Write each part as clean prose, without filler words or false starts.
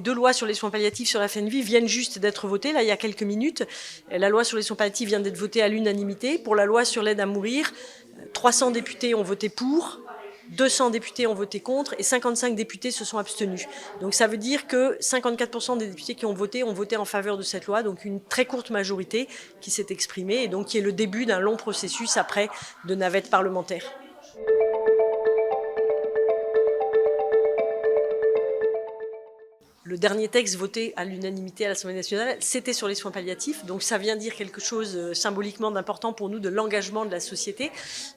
les 2 lois sur les soins palliatifs sur la fin de vie viennent juste d'être votées, là, il y a quelques minutes. La loi sur les soins palliatifs vient d'être votée à l'unanimité. Pour la loi sur l'aide à mourir, 300 députés ont voté pour, 200 députés ont voté contre et 55 députés se sont abstenus. Donc ça veut dire que 54% des députés qui ont voté en faveur de cette loi, donc une très courte majorité qui s'est exprimée et donc qui est le début d'un long processus après de navette parlementaire. Le dernier texte voté à l'unanimité à l'Assemblée nationale, c'était sur les soins palliatifs. Donc ça vient dire quelque chose symboliquement d'important pour nous de l'engagement de la société.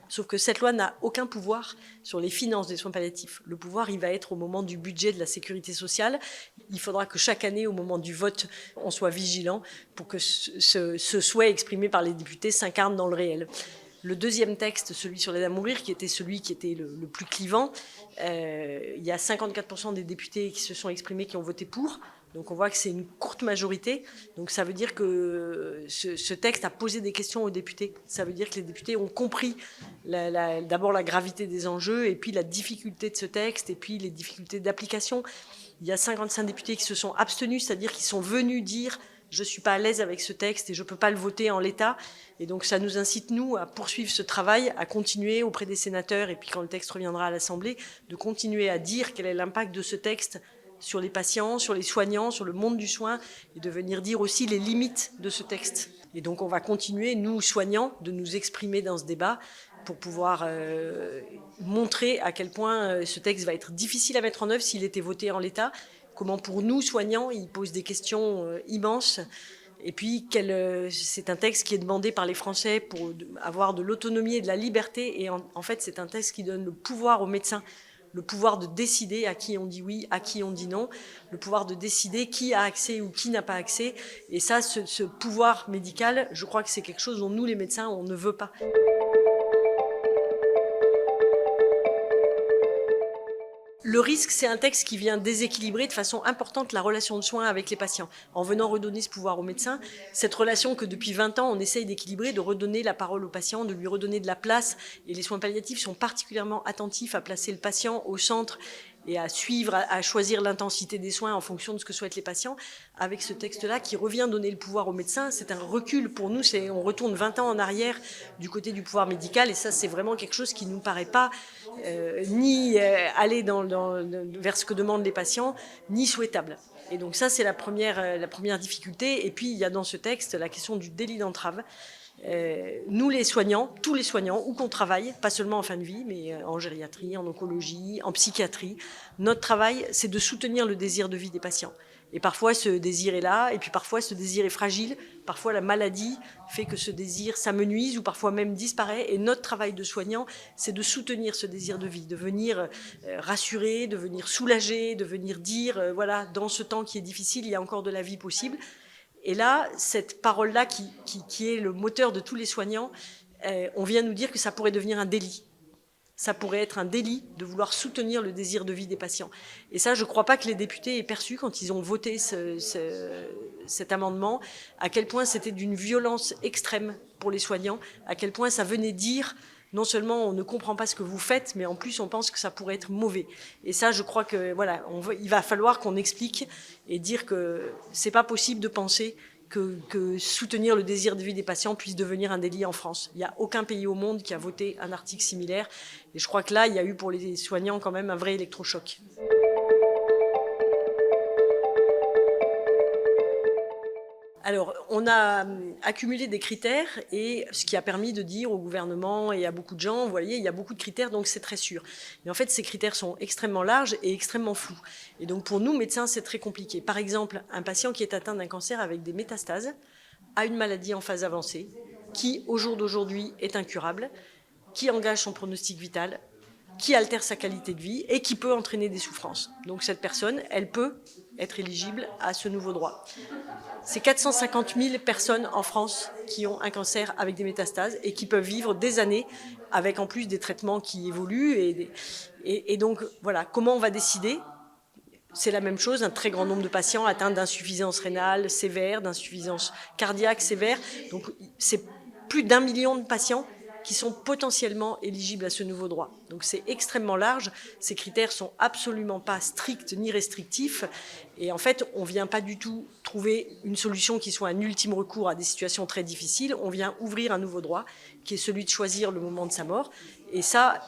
Sauf que cette loi n'a aucun pouvoir sur les finances des soins palliatifs. Le pouvoir, il va être au moment du budget de la sécurité sociale. Il faudra que chaque année, au moment du vote, on soit vigilant pour que ce souhait exprimé par les députés s'incarne dans le réel. Le deuxième texte, celui sur l'aide à mourir, qui était celui qui était le plus clivant, il y a 54% des députés qui se sont exprimés, qui ont voté pour. Donc on voit que c'est une courte majorité. Donc ça veut dire que ce texte a posé des questions aux députés. Ça veut dire que les députés ont compris d'abord la gravité des enjeux et puis la difficulté de ce texte et puis les difficultés d'application. Il y a 55 députés qui se sont abstenus, c'est-à-dire qu'ils sont venus dire je ne suis pas à l'aise avec ce texte et je ne peux pas le voter en l'état. Et donc ça nous incite, nous, à poursuivre ce travail, à continuer auprès des sénateurs, et puis quand le texte reviendra à l'Assemblée, de continuer à dire quel est l'impact de ce texte sur les patients, sur les soignants, sur le monde du soin, et de venir dire aussi les limites de ce texte. Et donc on va continuer, nous, soignants, de nous exprimer dans ce débat pour pouvoir montrer à quel point ce texte va être difficile à mettre en œuvre s'il était voté en l'état. Comment pour nous, soignants, il pose des questions immenses. Et puis, c'est un texte qui est demandé par les Français pour avoir de l'autonomie et de la liberté. Et en fait, c'est un texte qui donne le pouvoir aux médecins, le pouvoir de décider à qui on dit oui, à qui on dit non, le pouvoir de décider qui a accès ou qui n'a pas accès. Et ça, ce pouvoir médical, je crois que c'est quelque chose dont nous, les médecins, on ne veut pas. Le risque, c'est un texte qui vient déséquilibrer de façon importante la relation de soins avec les patients. En venant redonner ce pouvoir aux médecins, cette relation que depuis 20 ans, on essaye d'équilibrer, de redonner la parole au patient, de lui redonner de la place. Et les soins palliatifs sont particulièrement attentifs à placer le patient au centre et à suivre, à choisir l'intensité des soins en fonction de ce que souhaitent les patients. Avec ce texte-là qui revient donner le pouvoir aux médecins, c'est un recul pour nous, on retourne 20 ans en arrière du côté du pouvoir médical et ça c'est vraiment quelque chose qui ne nous paraît pas ni aller vers ce que demandent les patients, ni souhaitable. Et donc ça c'est la première difficulté. Et puis il y a dans ce texte la question du délit d'entrave. Nous les soignants, tous les soignants, où qu'on travaille, pas seulement en fin de vie, mais en gériatrie, en oncologie, en psychiatrie, notre travail, c'est de soutenir le désir de vie des patients. Et parfois ce désir est là, et puis parfois ce désir est fragile, parfois la maladie fait que ce désir s'amenuise ou parfois même disparaît. Et notre travail de soignant, c'est de soutenir ce désir de vie, de venir rassurer, de venir soulager, de venir dire, voilà, dans ce temps qui est difficile, il y a encore de la vie possible. Et là, cette parole-là, qui est le moteur de tous les soignants, on vient nous dire que ça pourrait devenir un délit. Ça pourrait être un délit de vouloir soutenir le désir de vie des patients. Et ça, je ne crois pas que les députés aient perçu, quand ils ont voté cet amendement, à quel point c'était d'une violence extrême pour les soignants, à quel point ça venait dire non seulement on ne comprend pas ce que vous faites, mais en plus on pense que ça pourrait être mauvais. Et ça, je crois que voilà, il va falloir qu'on explique et dire que c'est pas possible de penser que soutenir le désir de vie des patients puisse devenir un délit en France. Il n'y a aucun pays au monde qui a voté un article similaire. Et je crois que là, il y a eu pour les soignants quand même un vrai électrochoc. Alors, on a accumulé des critères et ce qui a permis de dire au gouvernement et à beaucoup de gens, vous voyez, il y a beaucoup de critères, donc c'est très sûr. Mais en fait, ces critères sont extrêmement larges et extrêmement flous. Et donc, pour nous, médecins, c'est très compliqué. Par exemple, un patient qui est atteint d'un cancer avec des métastases a une maladie en phase avancée qui, au jour d'aujourd'hui, est incurable, qui engage son pronostic vital, qui altère sa qualité de vie et qui peut entraîner des souffrances. Donc, cette personne, elle peut être éligible à ce nouveau droit. C'est 450 000 personnes en France qui ont un cancer avec des métastases et qui peuvent vivre des années avec en plus des traitements qui évoluent. Et donc, voilà, comment on va décider ? C'est la même chose, un très grand nombre de patients atteints d'insuffisance rénale sévère, d'insuffisance cardiaque sévère. Donc, c'est plus d'1 million de patients qui sont potentiellement éligibles à ce nouveau droit. Donc c'est extrêmement large, ces critères sont absolument pas stricts ni restrictifs, et en fait on ne vient pas du tout trouver une solution qui soit un ultime recours à des situations très difficiles, on vient ouvrir un nouveau droit qui est celui de choisir le moment de sa mort, et ça,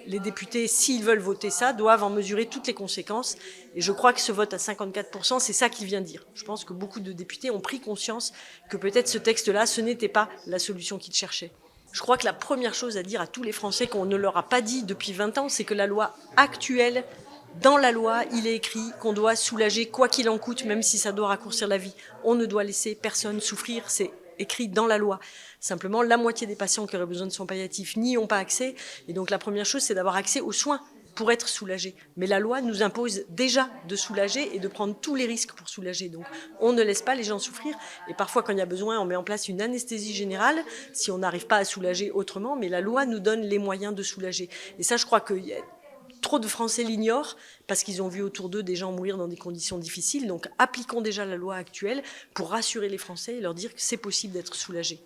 les députés, s'ils veulent voter ça, doivent en mesurer toutes les conséquences. Et je crois que ce vote à 54%, c'est ça qu'il vient dire. Je pense que beaucoup de députés ont pris conscience que peut-être ce texte-là, ce n'était pas la solution qu'ils cherchaient. Je crois que la première chose à dire à tous les Français qu'on ne leur a pas dit depuis 20 ans, c'est que la loi actuelle, dans la loi, il est écrit qu'on doit soulager quoi qu'il en coûte, même si ça doit raccourcir la vie. On ne doit laisser personne souffrir, c'est écrit dans la loi. Simplement, la moitié des patients qui auraient besoin de soins palliatifs n'y ont pas accès. Et donc la première chose, c'est d'avoir accès aux soins pour être soulagé. Mais la loi nous impose déjà de soulager et de prendre tous les risques pour soulager. Donc on ne laisse pas les gens souffrir. Et parfois, quand il y a besoin, on met en place une anesthésie générale si on n'arrive pas à soulager autrement. Mais la loi nous donne les moyens de soulager. Et ça, je crois que trop de Français l'ignorent parce qu'ils ont vu autour d'eux des gens mourir dans des conditions difficiles. Donc appliquons déjà la loi actuelle pour rassurer les Français et leur dire que c'est possible d'être soulagé.